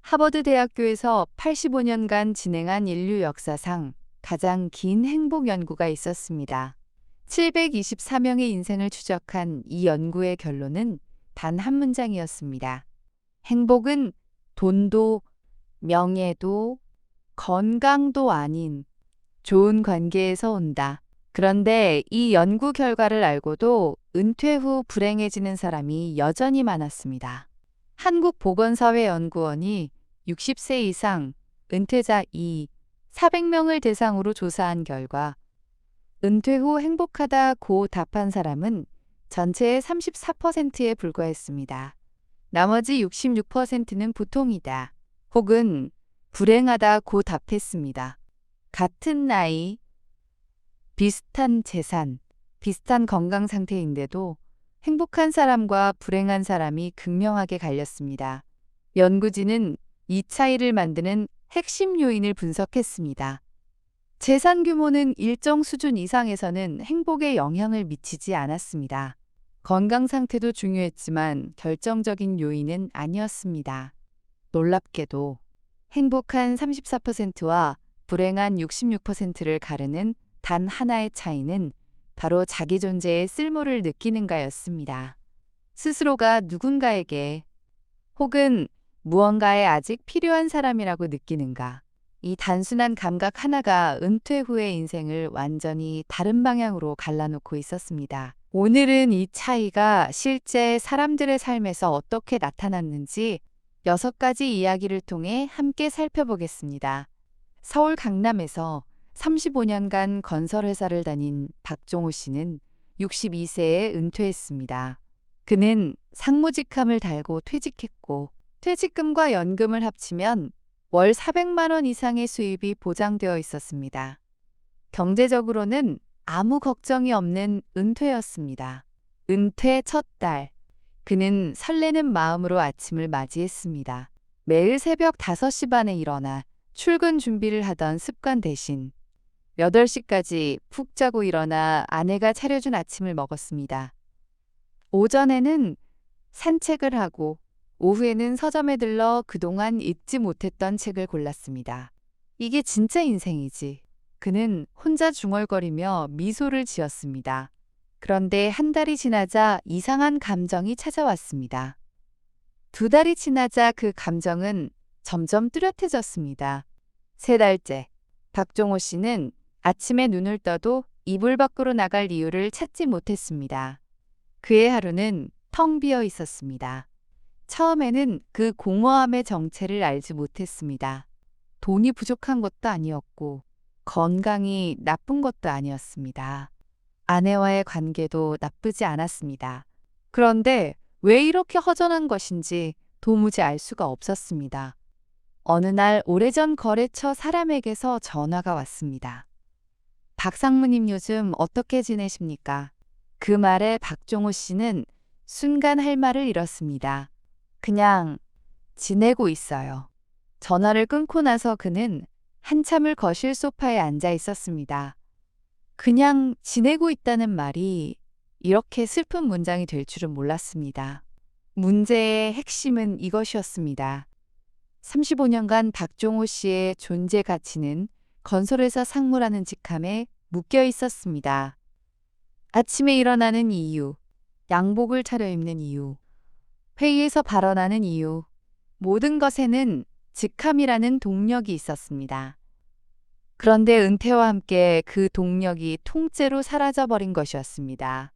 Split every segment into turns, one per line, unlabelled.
하버드 대학교에서 85년간 진행한 인류 역사상 가장 긴 행복 연구가 있었습니다. 724명의 인생을 추적한 이 연구의 결론은 단 한 문장이었습니다. 행복은 돈도, 명예도, 건강도 아닌 좋은 관계에서 온다. 그런데 이 연구 결과를 알고도 은퇴 후 불행해지는 사람이 여전히 많았습니다. 한국보건사회연구원이 60세 이상 은퇴자 400명을 대상으로 조사한 결과 은퇴 후 행복하다고 답한 사람은 전체의 34%에 불과했습니다. 나머지 66%는 보통이다 혹은 불행하다고 답했습니다. 같은 나이, 비슷한 재산, 비슷한 건강 상태인데도 행복한 사람과 불행한 사람이 극명하게 갈렸습니다. 연구진은 이 차이를 만드는 핵심 요인을 분석했습니다. 재산 규모는 일정 수준 이상에서는 행복에 영향을 미치지 않았습니다. 건강 상태도 중요했지만 결정적인 요인은 아니었습니다. 놀랍게도 행복한 34%와 불행한 66%를 가르는 단 하나의 차이는 바로 자기 존재의 쓸모를 느끼는가였습니다. 스스로가 누군가에게 혹은 무언가에 아직 필요한 사람이라고 느끼는가. 이 단순한 감각 하나가 은퇴 후의 인생을 완전히 다른 방향으로 갈라놓고 있었습니다. 오늘은 이 차이가 실제 사람들의 삶에서 어떻게 나타났는지 6가지 이야기를 통해 함께 살펴보겠습니다. 서울 강남에서 35년간 건설회사를 다닌 박종호 씨는 62세에 은퇴했습니다. 그는 상무직함을 달고 퇴직했고 퇴직금과 연금을 합치면 월 400만 원 이상의 수입이 보장되어 있었습니다. 경제적으로는 아무 걱정이 없는 은퇴였습니다. 은퇴 첫 달, 그는 설레는 마음으로 아침을 맞이했습니다. 매일 새벽 5시 반에 일어나 출근 준비를 하던 습관 대신 8시까지 푹 자고 일어나 아내가 차려준 아침을 먹었습니다. 오전에는 산책을 하고 오후에는 서점에 들러 그동안 읽지 못했던 책을 골랐습니다. 이게 진짜 인생이지. 그는 혼자 중얼거리며 미소를 지었습니다. 그런데 한 달이 지나자 이상한 감정이 찾아왔습니다. 2달이 지나자 그 감정은 점점 뚜렷해졌습니다. 3달째, 박종호 씨는 아침에 눈을 떠도 이불 밖으로 나갈 이유를 찾지 못했습니다. 그의 하루는 텅 비어 있었습니다. 처음에는 그 공허함의 정체를 알지 못했습니다. 돈이 부족한 것도 아니었고 건강이 나쁜 것도 아니었습니다. 아내와의 관계도 나쁘지 않았습니다. 그런데 왜 이렇게 허전한 것인지 도무지 알 수가 없었습니다. 어느 날 오래전 거래처 사람에게서 전화가 왔습니다. 박 상무님 요즘 어떻게 지내십니까? 그 말에 박종호 씨는 순간 할 말을 잃었습니다. 그냥 지내고 있어요. 전화를 끊고 나서 그는 한참을 거실 소파에 앉아 있었습니다. 그냥 지내고 있다는 말이 이렇게 슬픈 문장이 될 줄은 몰랐습니다. 문제의 핵심은 이것이었습니다. 35년간 박종호 씨의 존재 가치는 건설회사 상무라는 직함에 묶여 있었습니다. 아침에 일어나는 이유, 양복을 차려입는 이유, 회의에서 발언하는 이유, 모든 것에는 직함이라는 동력이 있었습니다. 그런데 은퇴와 함께 그 동력이 통째로 사라져버린 것이었습니다.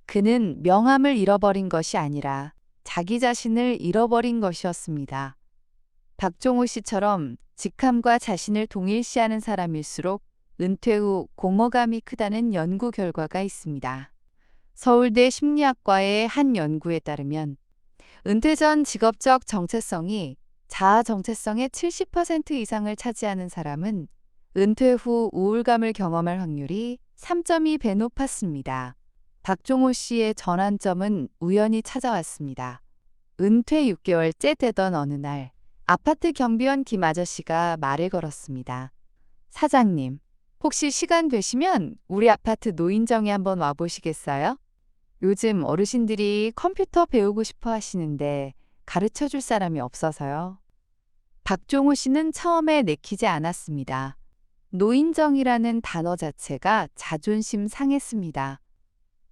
그는 명함을 잃어버린 것이 아니라 자기 자신을 잃어버린 것이었습니다. 박종호 씨처럼 직함과 자신을 동일시하는 사람일수록 은퇴 후 공허감이 크다는 연구 결과가 있습니다. 서울대 심리학과의 한 연구에 따르면 은퇴 전 직업적 정체성이 자아 정체성의 70% 이상을 차지하는 사람은 은퇴 후 우울감을 경험할 확률이 3.2배 높았습니다. 박종호 씨의 전환점은 우연히 찾아왔습니다. 은퇴 6개월째 되던 어느 날 아파트 경비원 김 아저씨가 말을 걸었습니다. 사장님, 혹시 시간 되시면 우리 아파트 노인정에 한번 와보시겠어요? 요즘 어르신들이 컴퓨터 배우고 싶어 하시는데 가르쳐 줄 사람이 없어서요. 박종호 씨는 처음에 내키지 않았습니다. 노인정이라는 단어 자체가 자존심 상했습니다.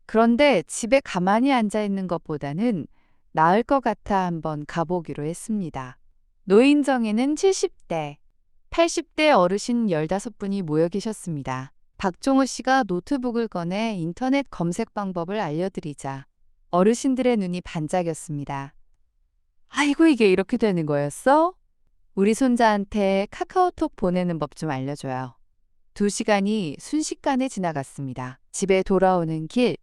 그런데 집에 가만히 앉아 있는 것보다는 나을 것 같아 한번 가보기로 했습니다. 노인정에는 70대, 80대 어르신 15분이 모여 계셨습니다. 박종호 씨가 노트북을 꺼내 인터넷 검색 방법을 알려드리자 어르신들의 눈이 반짝였습니다. 아이고, 이게 이렇게 되는 거였어? 우리 손자한테 카카오톡 보내는 법 좀 알려줘요. 2시간이 순식간에 지나갔습니다. 집에 돌아오는 길,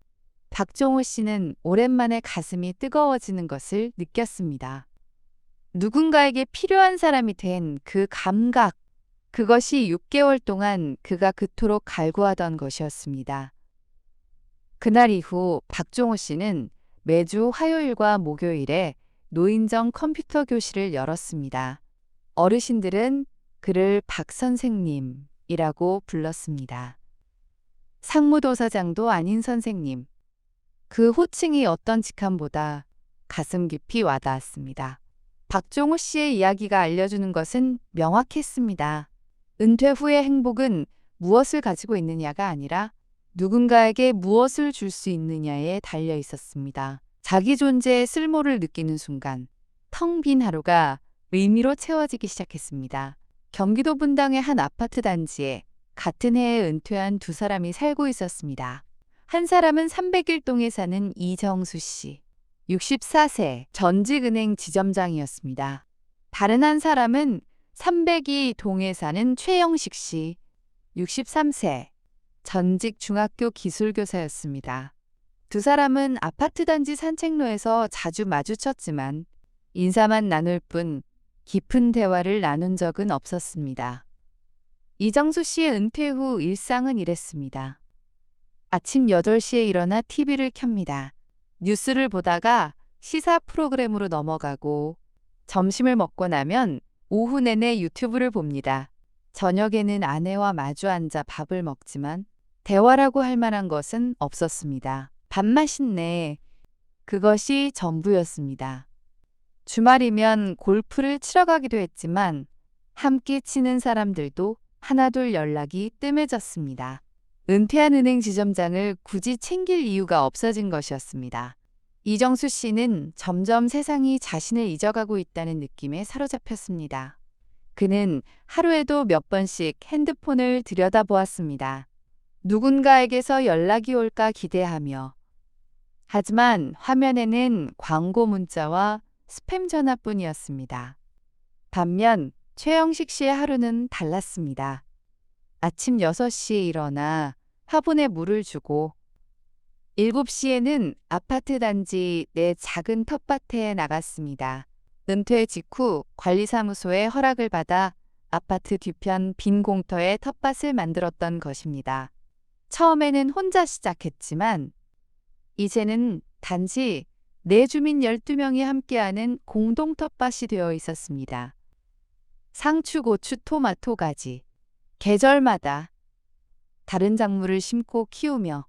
박종호 씨는 오랜만에 가슴이 뜨거워지는 것을 느꼈습니다. 누군가에게 필요한 사람이 된 그 감각, 그것이 6개월 동안 그가 그토록 갈구하던 것이었습니다. 그날 이후 박종호 씨는 매주 화요일과 목요일에 노인정 컴퓨터 교실을 열었습니다. 어르신들은 그를 박 선생님이라고 불렀습니다. 상무도사장도 아닌 선생님. 그 호칭이 어떤 직함보다 가슴 깊이 와닿았습니다. 박종호 씨의 이야기가 알려주는 것은 명확했습니다. 은퇴 후의 행복은 무엇을 가지고 있느냐가 아니라 누군가에게 무엇을 줄 수 있느냐에 달려 있었습니다. 자기 존재의 쓸모를 느끼는 순간 텅 빈 하루가 의미로 채워지기 시작했습니다. 경기도 분당의 한 아파트 단지에 같은 해에 은퇴한 2사람이 살고 있었습니다. 한 사람은 301동에 사는 이정수 씨, 64세, 전직은행 지점장이었습니다. 다른 한 사람은 302동에 사는 최영식 씨, 63세, 전직 중학교 기술교사였습니다. 2사람은 아파트 단지 산책로에서 자주 마주쳤지만 인사만 나눌 뿐 깊은 대화를 나눈 적은 없었습니다. 이정수 씨의 은퇴 후 일상은 이랬습니다. 아침 8시에 일어나 TV를 켭니다. 뉴스를 보다가 시사 프로그램으로 넘어가고 점심을 먹고 나면 오후 내내 유튜브를 봅니다. 저녁에는 아내와 마주 앉아 밥을 먹지만 대화라고 할 만한 것은 없었습니다. 밥 맛있네. 그것이 전부였습니다. 주말이면 골프를 치러 가기도 했지만 함께 치는 사람들도 하나둘 연락이 뜸해졌습니다. 은퇴한 은행 지점장을 굳이 챙길 이유가 없어진 것이었습니다. 이정수 씨는 점점 세상이 자신을 잊어가고 있다는 느낌에 사로잡혔습니다. 그는 하루에도 몇 번씩 핸드폰을 들여다보았습니다. 누군가에게서 연락이 올까 기대하며. 하지만 화면에는 광고 문자와 스팸 전화뿐이었습니다. 반면 최영식 씨의 하루는 달랐습니다. 아침 6시에 일어나 화분에 물을 주고 7시에는 아파트 단지 내 작은 텃밭에 나갔습니다. 은퇴 직후 관리사무소의 허락을 받아 아파트 뒤편 빈 공터에 텃밭을 만들었던 것입니다. 처음에는 혼자 시작했지만 이제는 단지 내 주민 12명이 함께하는 공동 텃밭이 되어 있었습니다. 상추, 고추, 토마토, 가지. 계절마다 다른 작물을 심고 키우며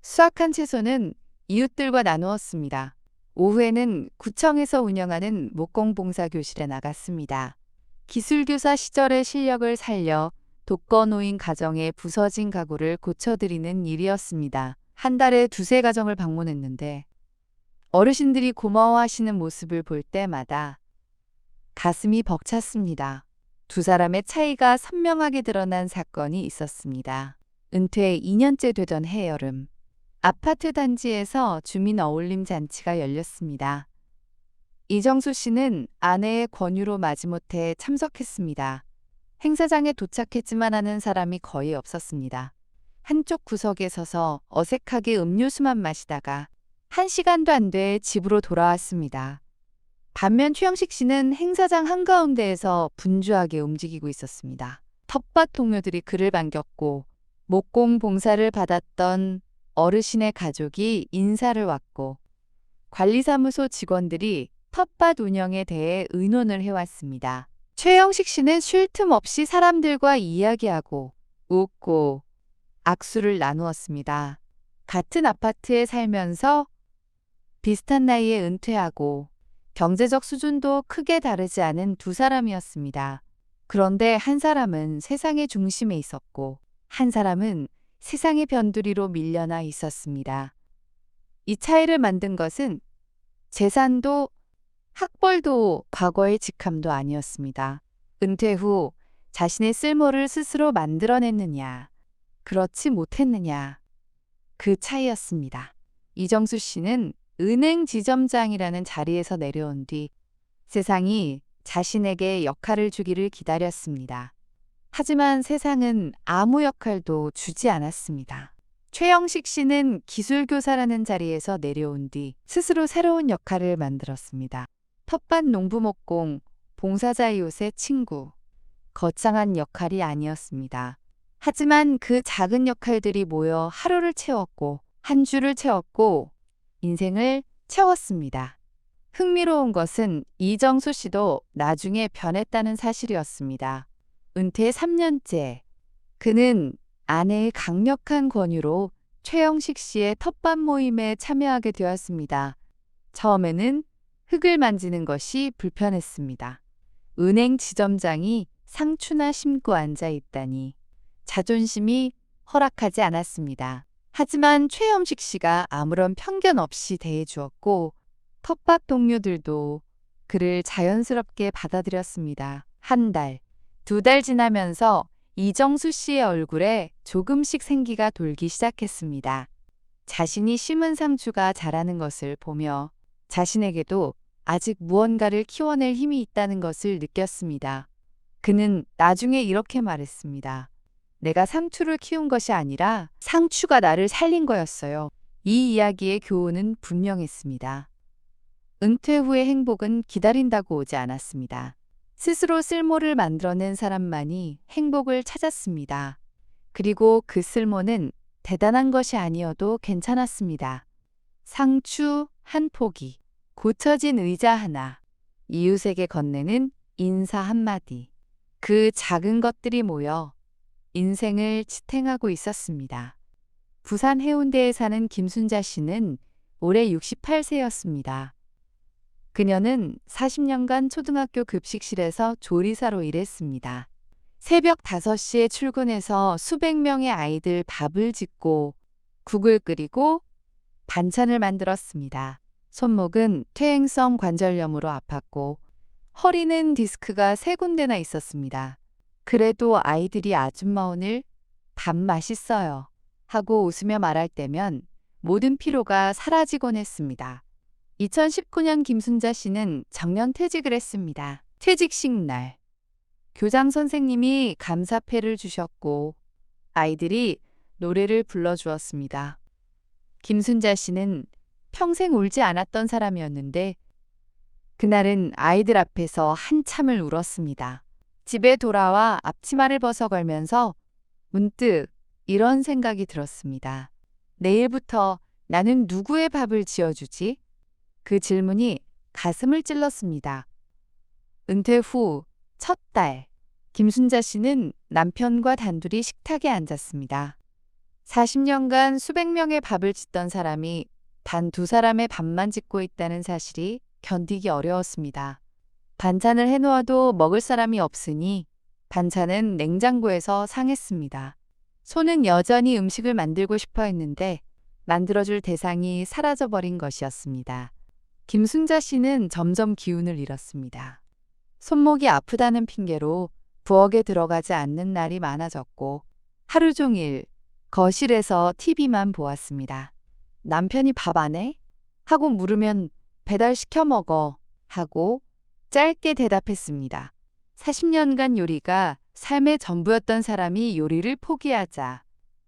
수확한 채소는 이웃들과 나누었습니다. 오후에는 구청에서 운영하는 목공봉사교실에 나갔습니다. 기술교사 시절의 실력을 살려 독거노인 가정의 부서진 가구를 고쳐드리는 일이었습니다. 한 달에 2~3가정을 방문했는데 어르신들이 고마워하시는 모습을 볼 때마다 가슴이 벅찼습니다. 2사람의 차이가 선명하게 드러난 사건이 있었습니다. 은퇴 2년째 되던 해여름, 아파트 단지에서 주민 어울림 잔치가 열렸습니다. 이정수 씨는 아내의 권유로 마지못해 참석했습니다. 행사장에 도착했지만 하는 사람이 거의 없었습니다. 한쪽 구석에 서서 어색하게 음료수만 마시다가 1시간도 안 돼 집으로 돌아왔습니다. 반면 최영식 씨는 행사장 한가운데에서 분주하게 움직이고 있었습니다. 텃밭 동료들이 그를 반겼고 목공 봉사를 받았던 어르신의 가족이 인사를 왔고 관리사무소 직원들이 텃밭 운영에 대해 의논을 해왔습니다. 최영식 씨는 쉴 틈 없이 사람들과 이야기하고 웃고 악수를 나누었습니다. 같은 아파트에 살면서 비슷한 나이에 은퇴하고 경제적 수준도 크게 다르지 않은 두 사람이었습니다. 그런데 한 사람은 세상의 중심에 있었고 한 사람은 세상의 변두리로 밀려나 있었습니다. 이 차이를 만든 것은 재산도 학벌도 과거의 직함도 아니었습니다. 은퇴 후 자신의 쓸모를 스스로 만들어냈느냐, 그렇지 못했느냐, 그 차이였습니다. 이정수 씨는 은행 지점장이라는 자리에서 내려온 뒤 세상이 자신에게 역할을 주기를 기다렸습니다. 하지만 세상은 아무 역할도 주지 않았습니다. 최영식 씨는 기술교사라는 자리에서 내려온 뒤 스스로 새로운 역할을 만들었습니다. 텃밭 농부목공, 봉사자 이웃의 친구, 거창한 역할이 아니었습니다. 하지만 그 작은 역할들이 모여 하루를 채웠고 한 주를 채웠고 인생을 채웠습니다. 흥미로운 것은 이정수 씨도 나중에 변했다는 사실이었습니다. 은퇴 3년째 그는 아내의 강력한 권유로 최영식 씨의 텃밭 모임에 참여하게 되었습니다. 처음에는 흙을 만지는 것이 불편했습니다. 은행 지점장이 상추나 심고 앉아 있다니 자존심이 허락하지 않았습니다. 하지만 최영식 씨가 아무런 편견 없이 대해주었고 텃밭 동료들도 그를 자연스럽게 받아들였습니다. 한 달, 두 달 지나면서 이정수 씨의 얼굴에 조금씩 생기가 돌기 시작했습니다. 자신이 심은 상추가 자라는 것을 보며 자신에게도 아직 무언가를 키워낼 힘이 있다는 것을 느꼈습니다. 그는 나중에 이렇게 말했습니다. 내가 상추를 키운 것이 아니라 상추가 나를 살린 거였어요. 이 이야기의 교훈은 분명했습니다. 은퇴 후의 행복은 기다린다고 오지 않았습니다. 스스로 쓸모를 만들어낸 사람만이 행복을 찾았습니다. 그리고 그 쓸모는 대단한 것이 아니어도 괜찮았습니다. 상추 한 포기, 고쳐진 의자 하나, 이웃에게 건네는 인사 한마디. 그 작은 것들이 모여 인생을 지탱하고 있었습니다. 부산 해운대에 사는 김순자 씨는 올해 68세였습니다. 그녀는 40년간 초등학교 급식실에서 조리사로 일했습니다. 새벽 5시에 출근해서 수백 명의 아이들 밥을 짓고 국을 끓이고 반찬을 만들었습니다. 손목은 퇴행성 관절염으로 아팠고 허리는 디스크가 3군데나 있었습니다. 그래도 아이들이 아줌마 오늘 밥 맛있어요 하고 웃으며 말할 때면 모든 피로가 사라지곤 했습니다. 2019년 김순자 씨는 정년 퇴직을 했습니다. 퇴직식 날 교장 선생님이 감사패를 주셨고 아이들이 노래를 불러주었습니다. 김순자 씨는 평생 울지 않았던 사람이었는데 그날은 아이들 앞에서 한참을 울었습니다. 집에 돌아와 앞치마를 벗어 걸면서 문득 이런 생각이 들었습니다. 내일부터 나는 누구의 밥을 지어주지? 그 질문이 가슴을 찔렀습니다. 은퇴 후 첫 달, 김순자 씨는 남편과 단둘이 식탁에 앉았습니다. 40년간 수백 명의 밥을 짓던 사람이 단 2사람의 밥만 짓고 있다는 사실이 견디기 어려웠습니다. 반찬을 해놓아도 먹을 사람이 없으니 반찬은 냉장고에서 상했습니다. 손은 여전히 음식을 만들고 싶어 했는데 만들어줄 대상이 사라져버린 것이었습니다. 김순자 씨는 점점 기운을 잃었습니다. 손목이 아프다는 핑계로 부엌에 들어가지 않는 날이 많아졌고 하루 종일 거실에서 TV만 보았습니다. 남편이 밥 안 해? 하고 물으면 배달시켜 먹어 하고 짧게 대답했습니다. 40년간 요리가 삶의 전부였던 사람이 요리를 포기하자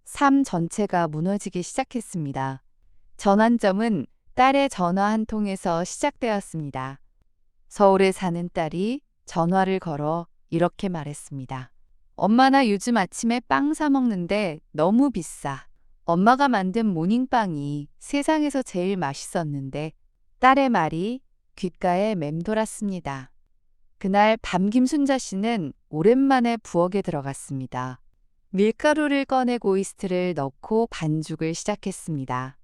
삶 전체가 무너지기 시작했습니다. 전환점은 딸의 전화 한 통에서 시작되었습니다. 서울에 사는 딸이 전화를 걸어 이렇게 말했습니다. 엄마 나 요즘 아침에 빵 사 먹는데 너무 비싸. 엄마가 만든 모닝빵이 세상에서 제일 맛있었는데 딸의 말이 귓가에 맴돌았습니다. 그날 밤 김순자 씨는 오랜만에 부엌에 들어갔습니다. 밀가루를 꺼내고 이스트를 넣고 반죽을 시작했습니다.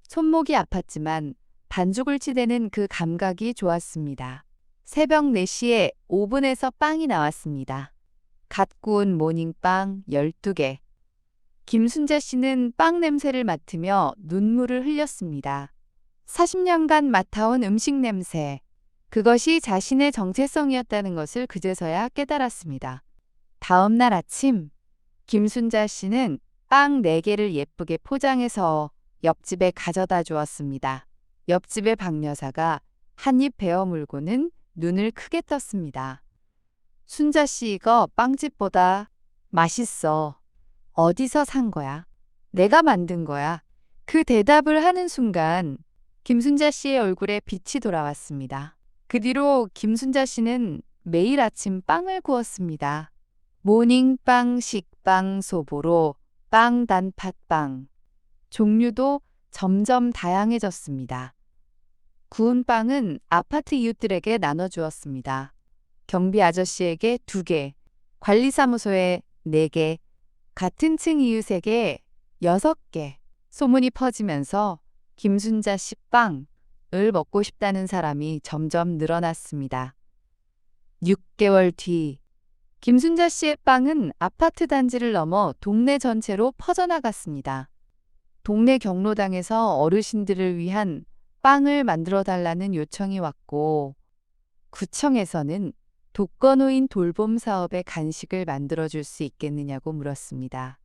손목이 아팠지만 반죽을 치대는 그 감각이 좋았습니다. 새벽 4시에 오븐에서 빵이 나왔습니다. 갓 구운 모닝빵 12개. 김순자 씨는 빵 냄새를 맡으며 눈물을 흘렸습니다. 40년간 맡아온 음식 냄새. 그것이 자신의 정체성이었다는 것을 그제서야 깨달았습니다. 다음 날 아침, 김순자 씨는 빵 4개를 예쁘게 포장해서 옆집에 가져다 주었습니다. 옆집의 박 여사가 한 입 베어 물고는 눈을 크게 떴습니다. 순자 씨 이거 빵집보다 맛있어. 어디서 산 거야? 내가 만든 거야. 그 대답을 하는 순간 김순자 씨의 얼굴에 빛이 돌아왔습니다. 그 뒤로 김순자 씨는 매일 아침 빵을 구웠습니다. 모닝빵, 식빵, 소보로, 빵, 단팥빵. 종류도 점점 다양해졌습니다. 구운 빵은 아파트 이웃들에게 나눠주었습니다. 경비 아저씨에게 2개, 관리사무소에 4개, 같은 층 이웃에게 6개. 소문이 퍼지면서 김순자 씨 빵을 먹고 싶다는 사람이 점점 늘어났습니다. 6개월 뒤, 김순자 씨의 빵은 아파트 단지를 넘어 동네 전체로 퍼져나갔습니다. 동네 경로당에서 어르신들을 위한 빵을 만들어 달라는 요청이 왔고, 구청에서는 독거노인 돌봄 사업에 간식을 만들어 줄 수 있겠느냐고 물었습니다.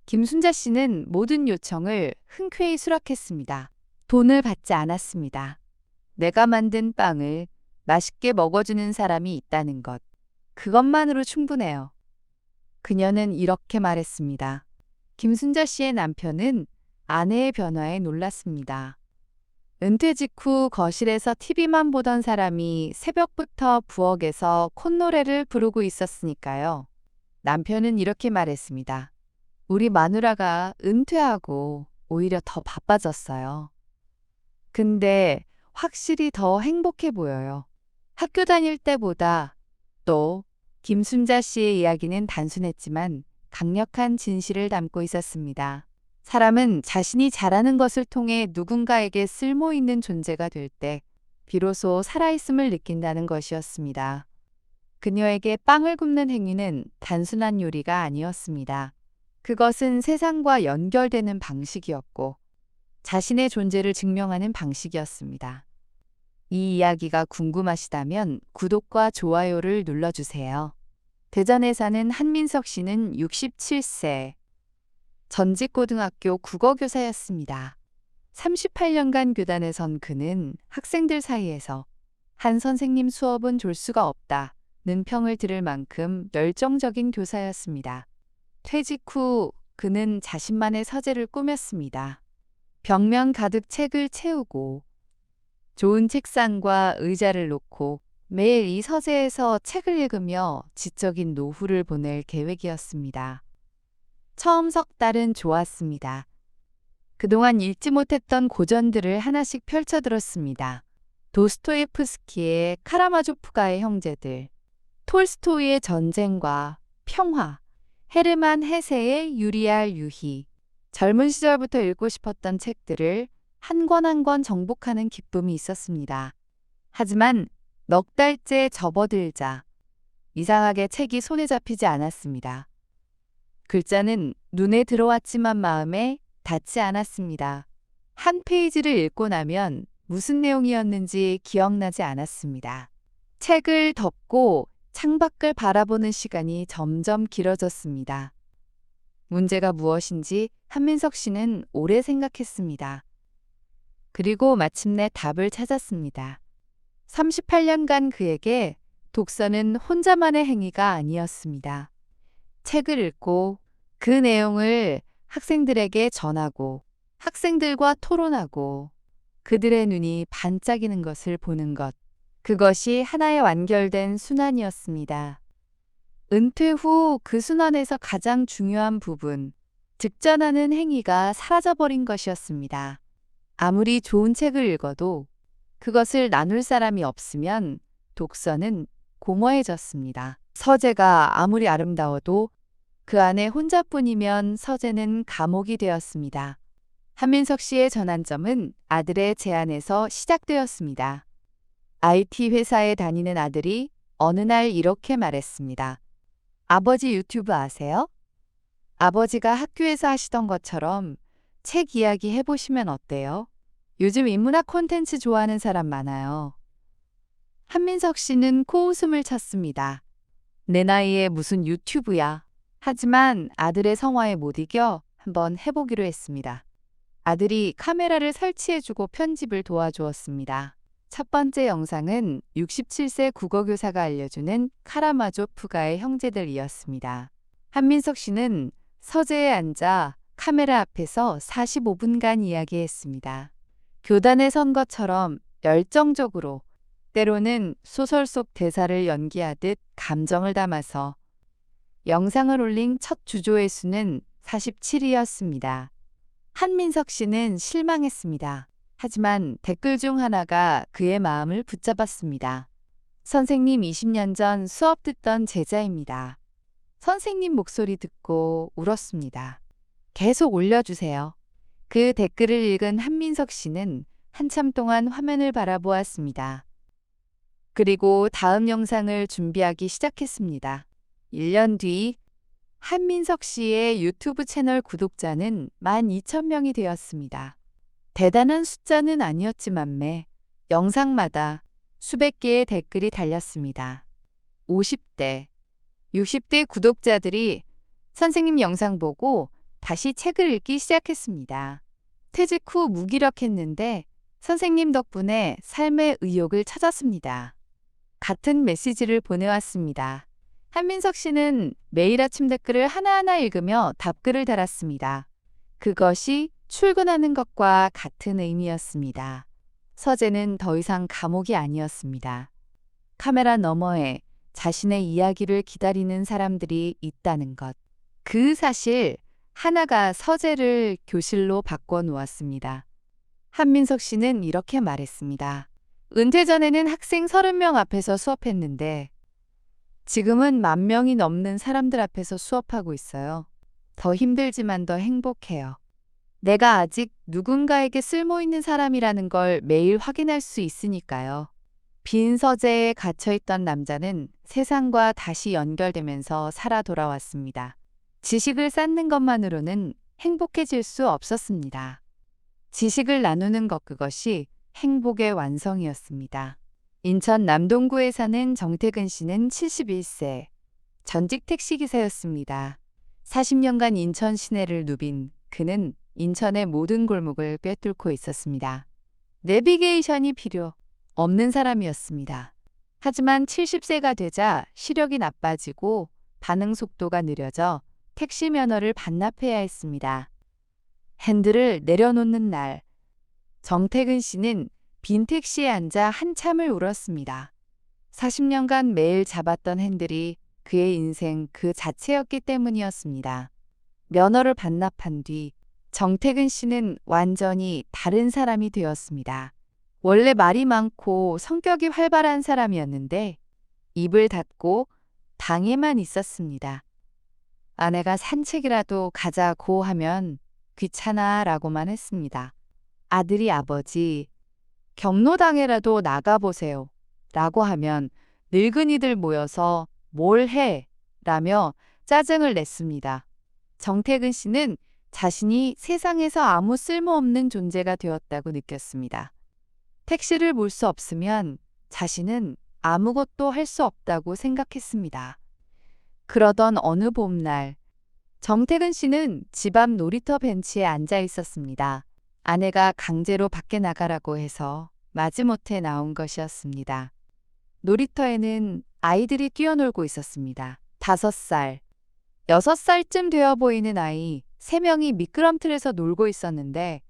김순자 씨는 모든 요청을 흔쾌히 수락했습니다. 돈을 받지 않았습니다. 내가 만든 빵을 맛있게 먹어주는 사람이 있다는 것. 그것만으로 충분해요. 그녀는 이렇게 말했습니다. 김순자 씨의 남편은 아내의 변화에 놀랐습니다. 은퇴 직후 거실에서 TV만 보던 사람이 새벽부터 부엌에서 콧노래를 부르고 있었으니까요. 남편은 이렇게 말했습니다. 우리 마누라가 은퇴하고 오히려 더 바빠졌어요. 근데 확실히 더 행복해 보여요. 학교 다닐 때보다. 또 김순자 씨의 이야기는 단순했지만 강력한 진실을 담고 있었습니다. 사람은 자신이 잘하는 것을 통해 누군가에게 쓸모 있는 존재가 될 때 비로소 살아있음을 느낀다는 것이었습니다. 그녀에게 빵을 굽는 행위는 단순한 요리가 아니었습니다. 그것은 세상과 연결되는 방식이었고 자신의 존재를 증명하는 방식이었습니다. 이 이야기가 궁금하시다면 구독과 좋아요를 눌러주세요. 대전에 사는 한민석 씨는 67세. 전직 고등학교 국어교사였습니다. 38년간 교단에 선 그는 학생들 사이에서 한 선생님 수업은 졸 수가 없다는 평을 들을 만큼 열정적인 교사였습니다. 퇴직 후 그는 자신만의 서재를 꾸몄습니다. 벽면 가득 책을 채우고 좋은 책상과 의자를 놓고 매일 이 서재에서 책을 읽으며 지적인 노후를 보낼 계획이었습니다. 처음 석 달은 좋았습니다. 그동안 읽지 못했던 고전들을 하나씩 펼쳐들었습니다. 도스토예프스키의 카라마조프가의 형제들, 톨스토이의 전쟁과 평화, 헤르만 헤세의 유리알 유희. 젊은 시절부터 읽고 싶었던 책들을 한 권 한 권 정복하는 기쁨이 있었습니다. 하지만 넉 달째 접어들자 이상하게 책이 손에 잡히지 않았습니다. 글자는 눈에 들어왔지만 마음에 닿지 않았습니다. 한 페이지를 읽고 나면 무슨 내용이었는지 기억나지 않았습니다. 책을 덮고 창밖을 바라보는 시간이 점점 길어졌습니다. 문제가 무엇인지 한민석 씨는 오래 생각했습니다. 그리고 마침내 답을 찾았습니다. 38년간 그에게 독서는 혼자만의 행위가 아니었습니다. 책을 읽고 그 내용을 학생들에게 전하고 학생들과 토론하고 그들의 눈이 반짝이는 것을 보는 것. 그것이 하나의 완결된 순환이었습니다. 은퇴 후 그 순환에서 가장 중요한 부분, 득전하는 행위가 사라져버린 것이었습니다. 아무리 좋은 책을 읽어도 그것을 나눌 사람이 없으면 독서는 공허해졌습니다. 서재가 아무리 아름다워도 그 안에 혼자뿐이면 서재는 감옥이 되었습니다. 한민석 씨의 전환점은 아들의 제안에서 시작되었습니다. IT 회사에 다니는 아들이 어느 날 이렇게 말했습니다. 아버지 유튜브 아세요? 아버지가 학교에서 하시던 것처럼 책 이야기 해보시면 어때요? 요즘 인문학 콘텐츠 좋아하는 사람 많아요. 한민석 씨는 코웃음을 쳤습니다. 내 나이에 무슨 유튜브야. 하지만 아들의 성화에 못 이겨 한번 해보기로 했습니다. 아들이 카메라를 설치해주고 편집을 도와주었습니다. 첫 번째 영상은 67세 국어교사가 알려주는 카라마조프가의 형제들이었습니다. 한민석 씨는 서재에 앉아 카메라 앞에서 45분간 이야기했습니다. 교단에 선 것처럼 열정적으로, 때로는 소설 속 대사를 연기하듯 감정을 담아서 영상을 올린 첫 주조회수는 47이었습니다. 한민석 씨는 실망했습니다. 하지만 댓글 중 하나가 그의 마음을 붙잡았습니다. 선생님 20년 전 수업 듣던 제자입니다. 선생님 목소리 듣고 울었습니다. 계속 올려주세요. 그 댓글을 읽은 한민석 씨는 한참 동안 화면을 바라보았습니다. 그리고 다음 영상을 준비하기 시작했습니다. 1년 뒤 한민석 씨의 유튜브 채널 구독자는 12,000명이 되었습니다. 대단한 숫자는 아니었지만 매 영상마다 수백 개의 댓글이 달렸습니다. 50대, 60대 구독자들이 선생님 영상 보고 다시 책을 읽기 시작했습니다. 퇴직 후 무기력했는데 선생님 덕분에 삶의 의욕을 찾았습니다. 같은 메시지를 보내왔습니다. 한민석 씨는 매일 아침 댓글을 하나하나 읽으며 답글을 달았습니다. 그것이 출근하는 것과 같은 의미였습니다. 서재는 더 이상 감옥이 아니었습니다. 카메라 너머에 자신의 이야기를 기다리는 사람들이 있다는 것. 그 사실 하나가 서재를 교실로 바꿔놓았습니다. 한민석 씨는 이렇게 말했습니다. 은퇴 전에는 학생 30명 앞에서 수업했는데 지금은 10,000명이 넘는 사람들 앞에서 수업하고 있어요. 더 힘들지만 더 행복해요. 내가 아직 누군가에게 쓸모있는 사람이라는 걸 매일 확인할 수 있으니까요. 빈 서재에 갇혀있던 남자는 세상과 다시 연결되면서 살아 돌아왔습니다. 지식을 쌓는 것만으로는 행복해질 수 없었습니다. 지식을 나누는 것 그것이 행복의 완성이었습니다. 인천 남동구에 사는 정태근 씨는 71세, 전직 택시기사였습니다. 40년간 인천 시내를 누빈 그는 인천의 모든 골목을 꿰뚫고 있었습니다. 내비게이션이 필요 없는 사람이었습니다. 하지만 70세가 되자 시력이 나빠지고 반응 속도가 느려져 택시 면허를 반납해야 했습니다. 핸들을 내려놓는 날, 정태근 씨는 빈 택시에 앉아 한참을 울었습니다. 40년간 매일 잡았던 핸들이 그의 인생 그 자체였기 때문이었습니다. 면허를 반납한 뒤 정태근 씨는 완전히 다른 사람이 되었습니다. 원래 말이 많고 성격이 활발한 사람이었는데 입을 닫고 방에만 있었습니다. 아내가 산책이라도 가자고 하면 귀찮아 라고만 했습니다. 아들이 아버지, 경로당에라도 나가보세요 라고 하면 늙은이들 모여서 뭘 해? 라며 짜증을 냈습니다. 정태근 씨는 자신이 세상에서 아무 쓸모없는 존재가 되었다고 느꼈습니다. 택시를 몰 수 없으면 자신은 아무것도 할 수 없다고 생각했습니다. 그러던 어느 봄날, 정태근 씨는 집 앞 놀이터 벤치에 앉아 있었습니다. 아내가 강제로 밖에 나가라고 해서 마지못해 나온 것이었습니다. 놀이터에는 아이들이 뛰어놀고 있었습니다. 5살, 6살쯤 되어 보이는 아이 3명이 미끄럼틀에서 놀고 있었는데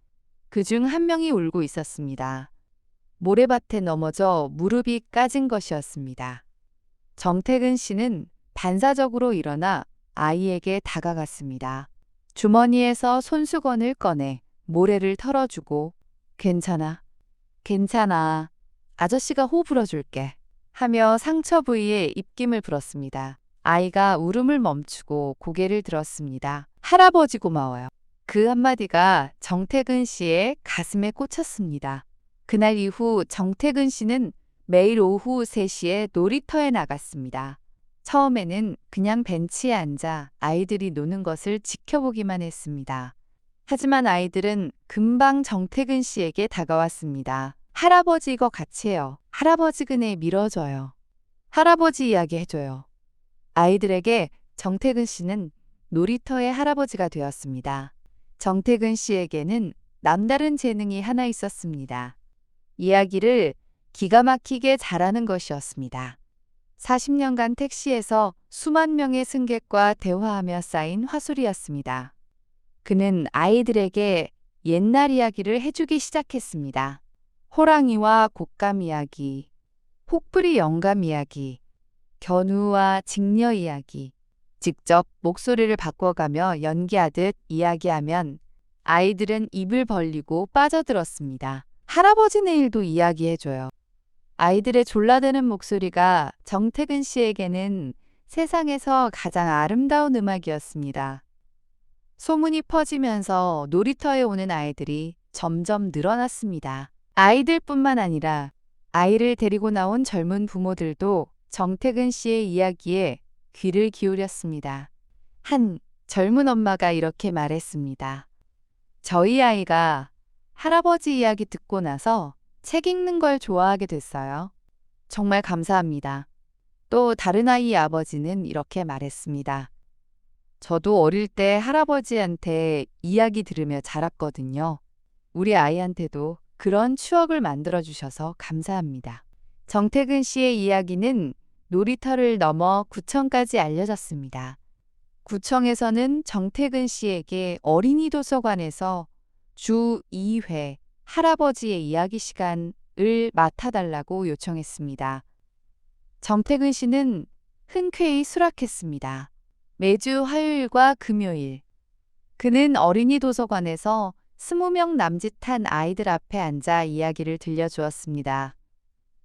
그중 1명이 울고 있었습니다. 모래밭에 넘어져 무릎이 까진 것이었습니다. 정태근 씨는 반사적으로 일어나 아이에게 다가갔습니다. 주머니에서 손수건을 꺼내 모래를 털어주고 괜찮아, 괜찮아, 아저씨가 호 불어줄게 하며 상처 부위에 입김을 불었습니다. 아이가 울음을 멈추고 고개를 들었습니다. 할아버지 고마워요. 그 한마디가 정태근 씨의 가슴에 꽂혔습니다. 그날 이후 정태근 씨는 매일 오후 3시에 놀이터에 나갔습니다. 처음에는 그냥 벤치에 앉아 아이들이 노는 것을 지켜보기만 했습니다. 하지만 아이들은 금방 정태근 씨에게 다가왔습니다. 할아버지 이거 같이 해요. 할아버지 그네 밀어줘요. 할아버지 이야기 해줘요. 아이들에게 정태근 씨는 놀이터의 할아버지가 되었습니다. 정태근 씨에게는 남다른 재능이 하나 있었습니다. 이야기를 기가 막히게 잘하는 것이었습니다. 40년간 택시에서 수만 명의 승객과 대화하며 쌓인 화술이었습니다. 그는 아이들에게 옛날 이야기를 해주기 시작했습니다. 호랑이와 곶감 이야기, 혹부리 영감 이야기, 견우와 직녀 이야기. 직접 목소리를 바꿔가며 연기하듯 이야기하면 아이들은 입을 벌리고 빠져들었습니다. 할아버지 내일도 이야기해줘요. 아이들의 졸라대는 목소리가 정태근 씨에게는 세상에서 가장 아름다운 음악이었습니다. 소문이 퍼지면서 놀이터에 오는 아이들이 점점 늘어났습니다. 아이들뿐만 아니라 아이를 데리고 나온 젊은 부모들도 정태근 씨의 이야기에 귀를 기울였습니다. 한 젊은 엄마가 이렇게 말했습니다. 저희 아이가 할아버지 이야기 듣고 나서 책 읽는 걸 좋아하게 됐어요. 정말 감사합니다. 또 다른 아이의 아버지는 이렇게 말했습니다. 저도 어릴 때 할아버지한테 이야기 들으며 자랐거든요. 우리 아이한테도 그런 추억을 만들어 주셔서 감사합니다. 정태근 씨의 이야기는 놀이터를 넘어 구청까지 알려졌습니다. 구청에서는 정태근 씨에게 어린이 도서관에서 주 2회 할아버지의 이야기 시간을 맡아달라고 요청했습니다. 정태근 씨는 흔쾌히 수락했습니다. 매주 화요일과 금요일, 그는 어린이 도서관에서 20명 남짓한 아이들 앞에 앉아 이야기를 들려주었습니다.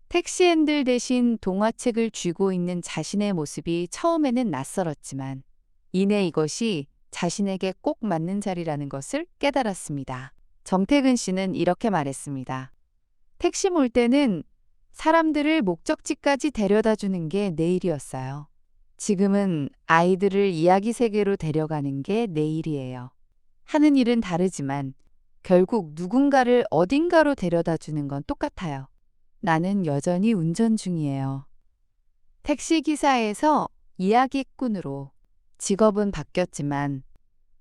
택시핸들 대신 동화책을 쥐고 있는 자신의 모습이 처음에는 낯설었지만 이내 이것이 자신에게 꼭 맞는 자리라는 것을 깨달았습니다. 정태근 씨는 이렇게 말했습니다. 택시 몰 때는 사람들을 목적지까지 데려다 주는 게 내 일이었어요. 지금은 아이들을 이야기 세계로 데려가는 게 내 일이에요. 하는 일은 다르지만 결국 누군가를 어딘가로 데려다 주는 건 똑같아요. 나는 여전히 운전 중이에요. 택시기사에서 이야기꾼으로 직업은 바뀌었지만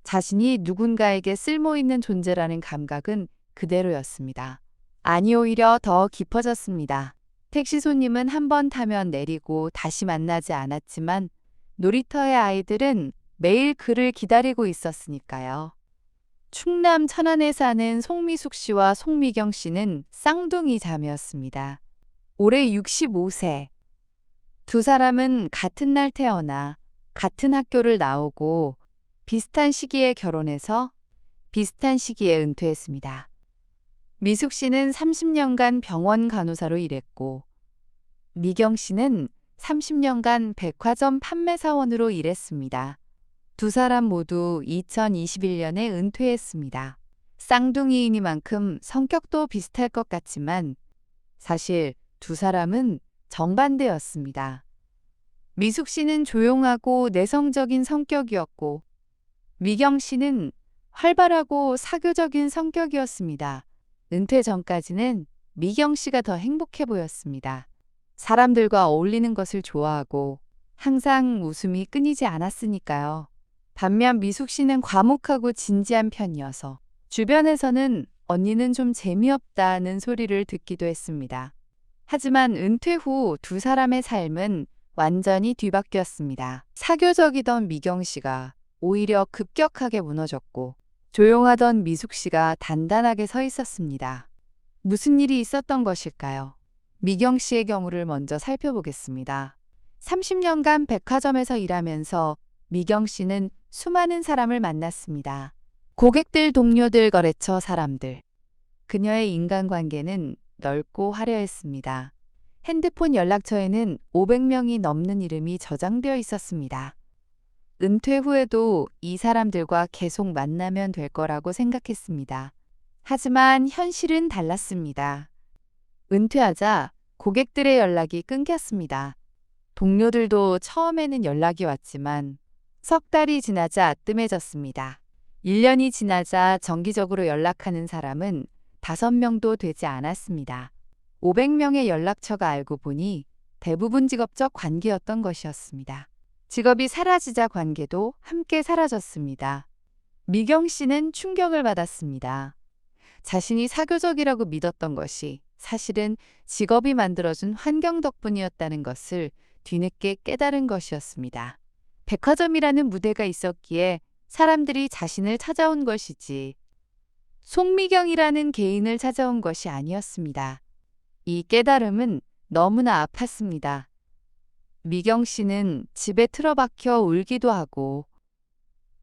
자신이 누군가에게 쓸모있는 존재라는 감각은 그대로였습니다. 아니 오히려 더 깊어졌습니다. 택시 손님은 한 번 타면 내리고 다시 만나지 않았지만 놀이터의 아이들은 매일 그를 기다리고 있었으니까요. 충남 천안에 사는 송미숙 씨와 송미경 씨는 쌍둥이 자매였습니다. 올해 65세. 두 사람은 같은 날 태어나 같은 학교를 나오고 비슷한 시기에 결혼해서 비슷한 시기에 은퇴했습니다. 미숙 씨는 30년간 병원 간호사로 일했고 미경 씨는 30년간 백화점 판매사원으로 일했습니다. 두 사람 모두 2021년에 은퇴했습니다. 쌍둥이이니만큼 성격도 비슷할 것 같지만 사실 두 사람은 정반대였습니다. 미숙 씨는 조용하고 내성적인 성격이었고 미경 씨는 활발하고 사교적인 성격이었습니다. 은퇴 전까지는 미경 씨가 더 행복해 보였습니다. 사람들과 어울리는 것을 좋아하고 항상 웃음이 끊이지 않았으니까요. 반면 미숙 씨는 과묵하고 진지한 편이어서 주변에서는 언니는 좀 재미없다는 소리를 듣기도 했습니다. 하지만 은퇴 후 두 사람의 삶은 완전히 뒤바뀌었습니다. 사교적이던 미경 씨가 오히려 급격하게 무너졌고 조용하던 미숙 씨가 단단하게 서 있었습니다. 무슨 일이 있었던 것일까요? 미경 씨의 경우를 먼저 살펴보겠습니다. 30년간 백화점에서 일하면서 미경 씨는 수많은 사람을 만났습니다. 고객들, 동료들, 거래처 사람들. 그녀의 인간관계는 넓고 화려했습니다. 핸드폰 연락처에는 500명이 넘는 이름이 저장되어 있었습니다. 은퇴 후에도 이 사람들과 계속 만나면 될 거라고 생각했습니다. 하지만 현실은 달랐습니다. 은퇴하자 고객들의 연락이 끊겼습니다. 동료들도 처음에는 연락이 왔지만 석 달이 지나자 뜸해졌습니다. 1년이 지나자 정기적으로 연락하는 사람은 5명도 되지 않았습니다. 500명의 연락처가 알고 보니 대부분 직업적 관계였던 것이었습니다. 직업이 사라지자 관계도 함께 사라졌습니다. 미경 씨는 충격을 받았습니다. 자신이 사교적이라고 믿었던 것이 사실은 직업이 만들어준 환경 덕분이었다는 것을 뒤늦게 깨달은 것이었습니다. 백화점이라는 무대가 있었기에 사람들이 자신을 찾아온 것이지 송미경이라는 개인을 찾아온 것이 아니었습니다. 이 깨달음은 너무나 아팠습니다. 미경 씨는 집에 틀어박혀 울기도 하고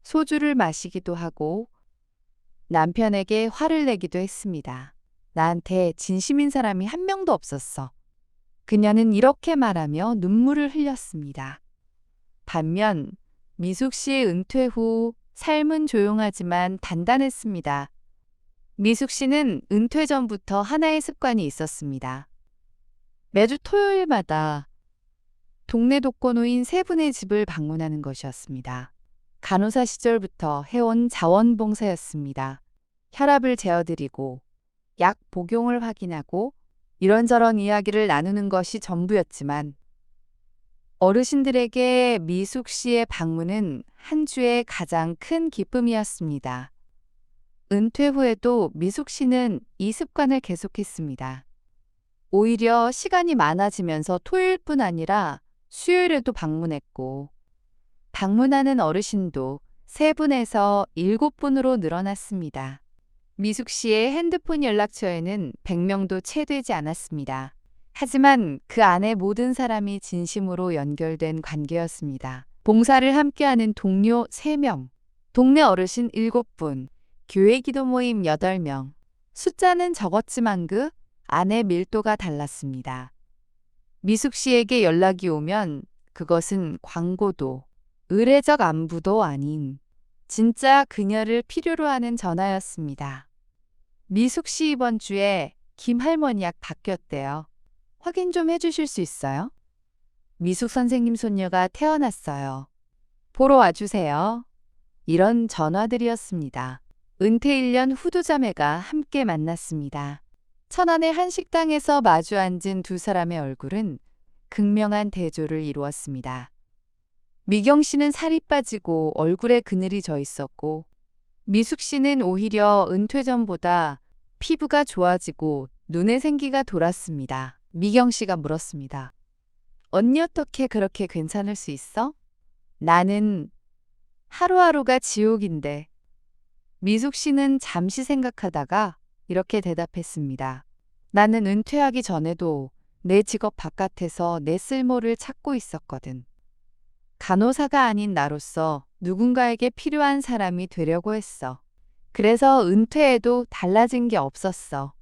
소주를 마시기도 하고 남편에게 화를 내기도 했습니다. 나한테 진심인 사람이 한 명도 없었어. 그녀는 이렇게 말하며 눈물을 흘렸습니다. 반면 미숙 씨의 은퇴 후 삶은 조용하지만 단단했습니다. 미숙 씨는 은퇴 전부터 하나의 습관이 있었습니다. 매주 토요일마다 동네 독거노인 3분의 집을 방문하는 것이었습니다. 간호사 시절부터 해온 자원봉사였습니다. 혈압을 재어드리고 약 복용을 확인하고 이런저런 이야기를 나누는 것이 전부였지만 어르신들에게 미숙 씨의 방문은 한 주의 가장 큰 기쁨이었습니다. 은퇴 후에도 미숙 씨는 이 습관을 계속했습니다. 오히려 시간이 많아지면서 토요일뿐 아니라 수요일에도 방문했고 방문하는 어르신도 3분에서 7분으로 늘어났습니다. 미숙 씨의 핸드폰 연락처에는 100명도 채 되지 않았습니다. 하지만 그 안에 모든 사람이 진심으로 연결된 관계였습니다. 봉사를 함께하는 동료 3명, 동네 어르신 7분, 교회 기도 모임 8명. 숫자는 적었지만 그 안에 밀도가 달랐습니다. 미숙 씨에게 연락이 오면 그것은 광고도 의례적 안부도 아닌 진짜 그녀를 필요로 하는 전화였습니다. 미숙 씨 이번 주에 김할머니 약 바뀌었대요. 확인 좀 해주실 수 있어요? 미숙 선생님 손녀가 태어났어요. 보러 와주세요. 이런 전화들이었습니다. 은퇴 1년 후두 자매가 함께 만났습니다. 천안의 한 식당에서 마주 앉은 두 사람의 얼굴은 극명한 대조를 이루었습니다. 미경 씨는 살이 빠지고 얼굴에 그늘이 져 있었고 미숙 씨는 오히려 은퇴 전보다 피부가 좋아지고 눈에 생기가 돌았습니다. 미경 씨가 물었습니다. 언니 어떻게 그렇게 괜찮을 수 있어? 나는 하루하루가 지옥인데. 미숙 씨는 잠시 생각하다가 이렇게 대답했습니다. 나는 은퇴하기 전에도 내 직업 바깥에서 내 쓸모를 찾고 있었거든. 간호사가 아닌 나로서 누군가에게 필요한 사람이 되려고 했어. 그래서 은퇴해도 달라진 게 없었어.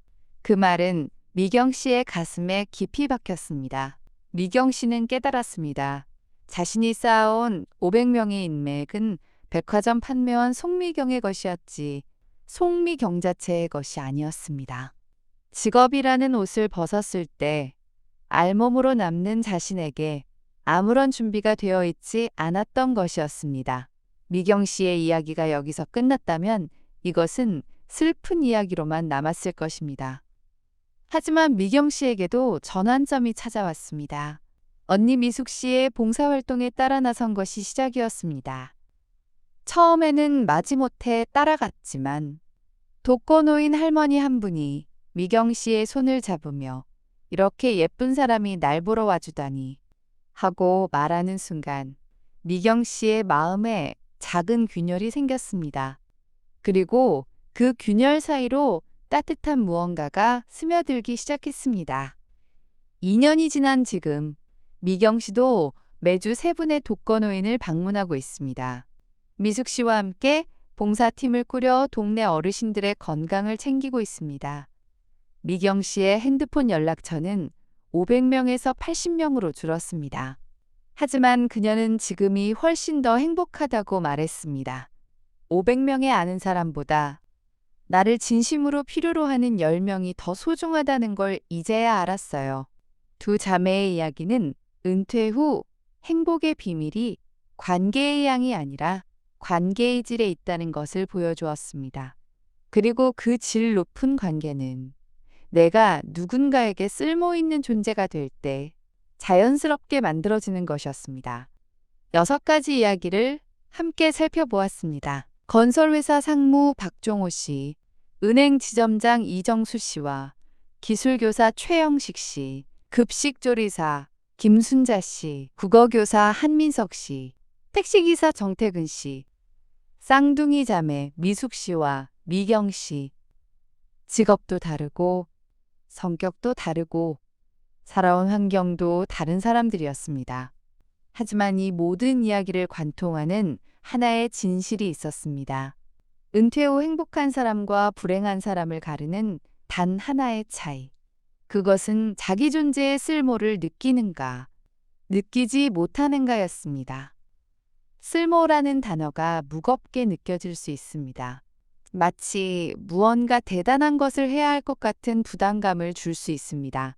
그 말은 미경 씨의 가슴에 깊이 박혔습니다. 미경 씨는 깨달았습니다. 자신이 쌓아온 500명의 인맥은 백화점 판매원 송미경의 것이었지 송미경 자체의 것이 아니었습니다. 직업이라는 옷을 벗었을 때 알몸으로 남는 자신에게 아무런 준비가 되어 있지 않았던 것이었습니다. 미경 씨의 이야기가 여기서 끝났다면 이것은 슬픈 이야기로만 남았을 것입니다. 하지만 미경 씨에게도 전환점이 찾아왔습니다. 언니 미숙 씨의 봉사활동에 따라 나선 것이 시작이었습니다. 처음에는 마지못해 따라갔지만 독거노인 할머니 한 분이 미경 씨의 손을 잡으며 이렇게 예쁜 사람이 날 보러 와주다니 하고 말하는 순간 미경 씨의 마음에 작은 균열이 생겼습니다. 그리고 그 균열 사이로 따뜻한 무언가가 스며들기 시작했습니다. 2년이 지난 지금 미경 씨도 매주 3분의 독거노인을 방문하고 있습니다. 미숙 씨와 함께 봉사팀을 꾸려 동네 어르신들의 건강을 챙기고 있습니다. 미경 씨의 핸드폰 연락처는 500명에서 80명으로 줄었습니다. 하지만 그녀는 지금이 훨씬 더 행복하다고 말했습니다. 500명의 아는 사람보다 나를 진심으로 필요로 하는 10명이 더 소중하다는 걸 이제야 알았어요. 두 자매의 이야기는 은퇴 후 행복의 비밀이 관계의 양이 아니라 관계의 질에 있다는 것을 보여주었습니다. 그리고 그 질 높은 관계는 내가 누군가에게 쓸모 있는 존재가 될 때 자연스럽게 만들어지는 것이었습니다. 6가지 이야기를 함께 살펴보았습니다. 건설회사 상무 박종호 씨, 은행 지점장 이정수 씨와 기술교사 최영식 씨, 급식조리사 김순자 씨, 국어교사 한민석 씨, 택시기사 정태근 씨, 쌍둥이 자매 미숙 씨와 미경 씨. 직업도 다르고 성격도 다르고 살아온 환경도 다른 사람들이었습니다. 하지만 이 모든 이야기를 관통하는 하나의 진실이 있었습니다. 은퇴 후 행복한 사람과 불행한 사람을 가르는 단 하나의 차이. 그것은 자기 존재의 쓸모를 느끼는가, 느끼지 못하는가였습니다. 쓸모라는 단어가 무겁게 느껴질 수 있습니다. 마치 무언가 대단한 것을 해야 할 것 같은 부담감을 줄 수 있습니다.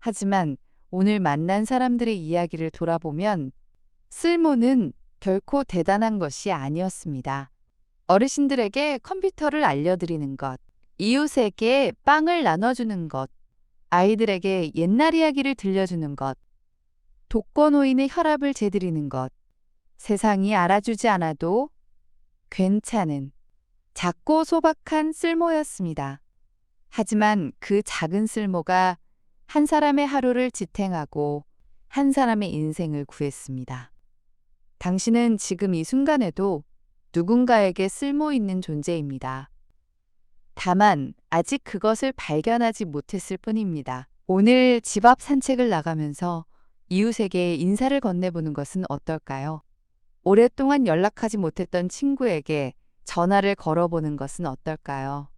하지만 오늘 만난 사람들의 이야기를 돌아보면 쓸모는 결코 대단한 것이 아니었습니다. 어르신들에게 컴퓨터를 알려드리는 것, 이웃에게 빵을 나눠주는 것, 아이들에게 옛날 이야기를 들려주는 것, 독거노인의 혈압을 재드리는 것, 세상이 알아주지 않아도 괜찮은 작고 소박한 쓸모였습니다. 하지만 그 작은 쓸모가 한 사람의 하루를 지탱하고 한 사람의 인생을 구했습니다. 당신은 지금 이 순간에도 누군가에게 쓸모 있는 존재입니다. 다만 아직 그것을 발견하지 못했을 뿐입니다. 오늘 집 앞 산책을 나가면서 이웃에게 인사를 건네보는 것은 어떨까요? 오랫동안 연락하지 못했던 친구에게 전화를 걸어보는 것은 어떨까요?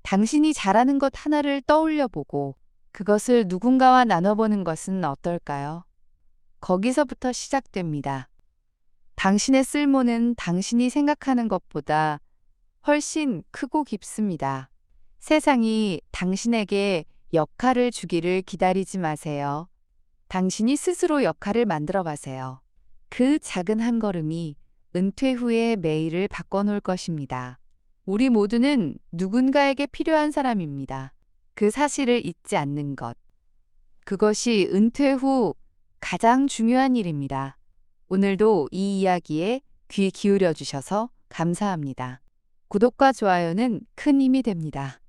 당신이 잘하는 것 하나를 떠올려보고 그것을 누군가와 나눠보는 것은 어떨까요? 거기서부터 시작됩니다. 당신의 쓸모는 당신이 생각하는 것보다 훨씬 크고 깊습니다. 세상이 당신에게 역할을 주기를 기다리지 마세요. 당신이 스스로 역할을 만들어 가세요. 그 작은 한 걸음이 은퇴 후의 매일을 바꿔놓을 것입니다. 우리 모두는 누군가에게 필요한 사람입니다. 그 사실을 잊지 않는 것. 그것이 은퇴 후 가장 중요한 일입니다. 오늘도 이 이야기에 귀 기울여 주셔서 감사합니다. 구독과 좋아요는 큰 힘이 됩니다.